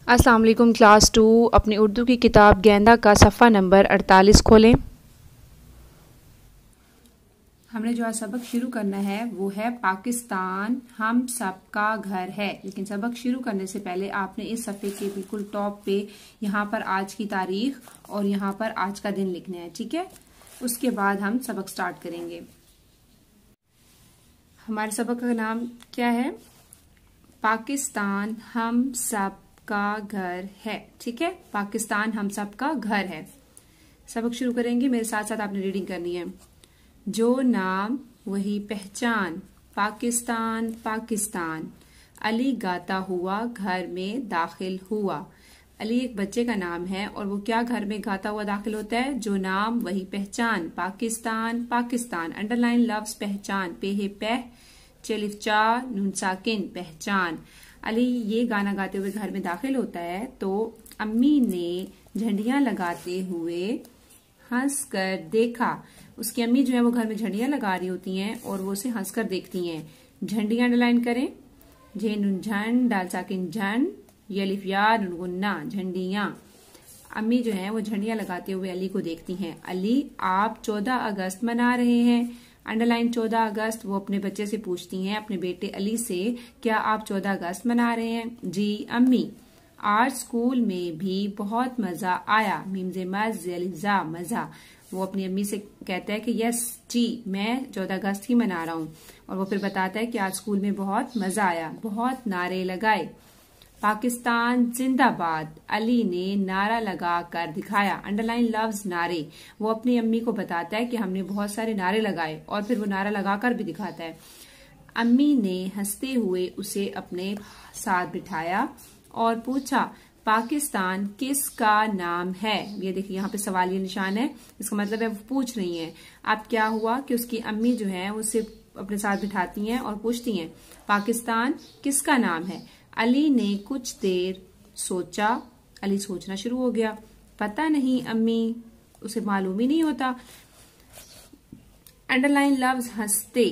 अस्सलाम वालेकुम क्लास 2 अपनी उर्दू की किताब गेंदा का सफ़ा नंबर 48 खोलें। हमने जो आज सबक शुरू करना है वो है पाकिस्तान हम सबका घर है। लेकिन सबक शुरू करने से पहले आपने इस सफ़े के बिल्कुल टॉप पे यहाँ पर आज की तारीख और यहाँ पर आज का दिन लिखना है, ठीक है। उसके बाद हम सबक स्टार्ट करेंगे। हमारे सबक का नाम क्या है? पाकिस्तान हम सब का घर है, ठीक है। पाकिस्तान हम सब का घर है। सबक शुरू करेंगे, मेरे साथ साथ आपने रीडिंग करनी है। जो नाम वही पहचान, पाकिस्तान पाकिस्तान। अली गाता हुआ घर में दाखिल हुआ। अली एक बच्चे का नाम है और वो क्या घर में गाता हुआ दाखिल होता है? जो नाम वही पहचान, पाकिस्तान पाकिस्तान। अंडरलाइन लफ्ज पहचान, पेहे पह चलिफ चा नून साकिन, पहचान। अली ये गाना गाते हुए घर में दाखिल होता है तो अम्मी ने झंडियां लगाते हुए हंस कर देखा। उसकी अम्मी जो है वो घर में झंडियां लगा रही होती हैं और वो उसे हंसकर देखती हैं। झंडियां अंडरलाइन करें, झेनुन झंड डाल साकिन झंड यलिफ या गुन्ना, झंडियां। अम्मी जो है वो झंडियां लगाते हुए अली को देखती हैं। अली आप 14 अगस्त मना रहे हैं। अंडरलाइन 14 अगस्त। वो अपने बच्चे से पूछती हैं, अपने बेटे अली से, क्या आप 14 अगस्त मना रहे हैं? जी अम्मी। आज स्कूल में भी बहुत मजा आया। मीमजे मजा मजा। वो अपनी अम्मी से कहता है कि यस जी मैं 14 अगस्त ही मना रहा हूँ। और वो फिर बताता है कि आज स्कूल में बहुत मजा आया, बहुत नारे लगाए। पाकिस्तान जिंदाबाद। अली ने नारा लगा कर दिखाया। अंडरलाइन लफ्ज नारे। वो अपनी अम्मी को बताता है कि हमने बहुत सारे नारे लगाए और फिर वो नारा लगाकर भी दिखाता है। अम्मी ने हंसते हुए उसे अपने साथ बिठाया और पूछा, पाकिस्तान किसका नाम है? ये देखिए यहाँ पे सवालिया निशान है, इसका मतलब है वो पूछ रही हैं। अब क्या हुआ कि उसकी अम्मी जो है उसे अपने साथ बिठाती हैं और पूछती हैं, पाकिस्तान किसका नाम है? अली ने कुछ देर सोचा। अली सोचना शुरू हो गया। पता नहीं अम्मी, उसे मालूम ही नहीं होता। अंडरलाइन लफ्ज हंसते।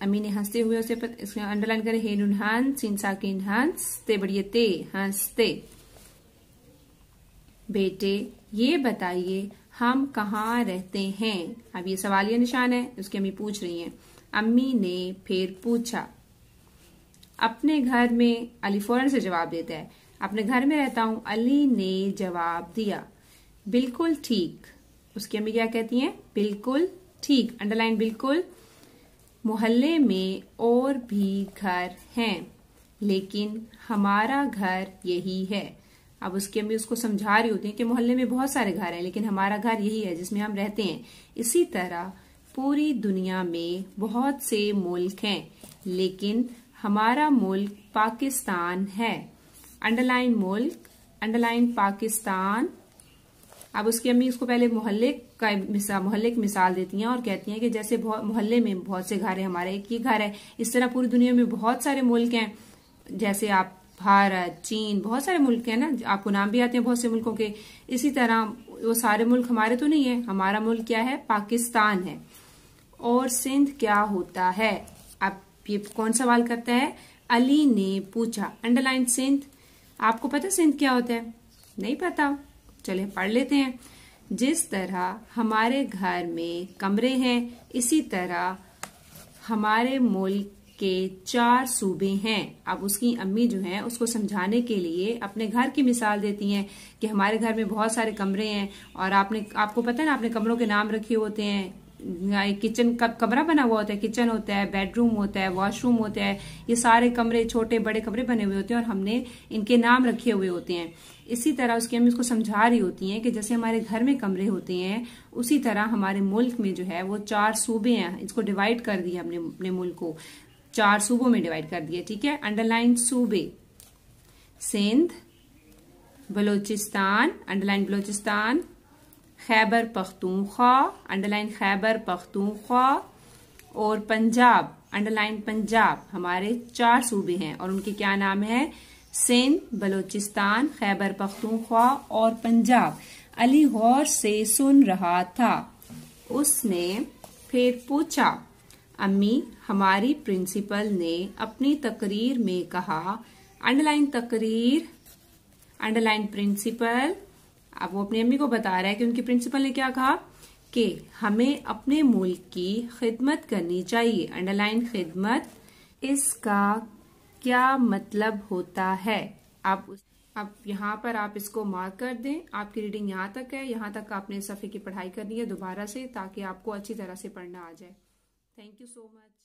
अम्मी ने हंसते हुए उसे अंडरलाइन करे, हेनुन हंस सीन साकिन हंस ते बढ़िए ते हंसते। बेटे ये बताइए हम कहाँ रहते हैं? अब ये सवालिया निशान है, उसकी अम्मी पूछ रही हैं। अम्मी ने फिर पूछा, अपने घर में। अली फौरन से जवाब देता है, अपने घर में रहता हूँ। अली ने जवाब दिया, बिल्कुल ठीक। उसकी अम्मी क्या कहती हैं? बिल्कुल ठीक। अंडरलाइन बिल्कुल। मोहल्ले में और भी घर हैं लेकिन हमारा घर यही है। अब उसकी अम्मी उसको समझा रही होती है कि मोहल्ले में बहुत सारे घर हैं लेकिन हमारा घर यही है जिसमें हम रहते हैं। इसी तरह पूरी दुनिया में बहुत से मुल्क हैं लेकिन हमारा मुल्क पाकिस्तान है। अंडरलाइन मुल्क, अंडरलाइन पाकिस्तान। अब उसकी अम्मी उसको पहले मोहल्ले की मिसाल देती हैं और कहती हैं कि जैसे मोहल्ले में बहुत से घर हैं, हमारा एक ही घर है, इस तरह पूरी दुनिया में बहुत सारे मुल्क हैं। जैसे आप भारत, चीन, बहुत सारे मुल्क हैं ना, आपको नाम भी आते हैं बहुत से मुल्कों के। इसी तरह वो सारे मुल्क हमारे तो नहीं है। हमारा मुल्क क्या है? पाकिस्तान है। और सिंध क्या होता है? अब ये कौन सवाल करता है? अली ने पूछा। अंडरलाइन सिंध। आपको पता सिंध क्या होता है? नहीं पता? चले पढ़ लेते हैं। जिस तरह हमारे घर में कमरे हैं इसी तरह हमारे मुल्क के 4 सूबे हैं। अब उसकी अम्मी जो है उसको समझाने के लिए अपने घर की मिसाल देती हैं कि हमारे घर में बहुत सारे कमरे हैं और आपको पता है ना, आपने कमरों के नाम रखे होते हैं। किचन का कमरा बना हुआ होता है, किचन होता है, बेडरूम होता है, वॉशरूम होता है। ये सारे कमरे, छोटे बड़े कमरे बने हुए होते हैं और हमने इनके नाम रखे हुए होते हैं। इसी तरह उसकी अम्मी उसको समझा रही होती हैं कि जैसे हमारे घर में कमरे होते हैं उसी तरह हमारे मुल्क में जो है वो 4 सूबे हैं। इसको डिवाइड कर दिया हमने, अपने मुल्क को 4 सूबों में डिवाइड कर दिया, ठीक है। अंडरलाइन सूबे, सिंध, बलोचिस्तान, अंडरलाइन बलोचिस्तान, खैबर पख्तूनख्वा, अंडरलाइन खैबर पख्तूनख्वा, और पंजाब, अंडरलाइन पंजाब। हमारे 4 सूबे हैं और उनके क्या नाम है? सिंध, बलोचिस्तान, खैबर पख्तूनख्वा और पंजाब। अली गौर से सुन रहा था। उसने फिर पूछा, अम्मी हमारी प्रिंसिपल ने अपनी तकरीर में कहा। अंडरलाइन तकरीर, अंडरलाइन प्रिंसिपल। अब वो अपनी अम्मी को बता रहा है कि उनकी प्रिंसिपल ने क्या कहा कि हमें अपने मुल्क की खिदमत करनी चाहिए। अंडरलाइन खिदमत। इसका क्या मतलब होता है? अब यहाँ पर आप इसको मार्क कर दें। आपकी रीडिंग यहाँ तक है। यहाँ तक आपने सफ़े की पढ़ाई करनी है दोबारा से, ताकि आपको अच्छी तरह से पढ़ना आ जाए। Thank you so much.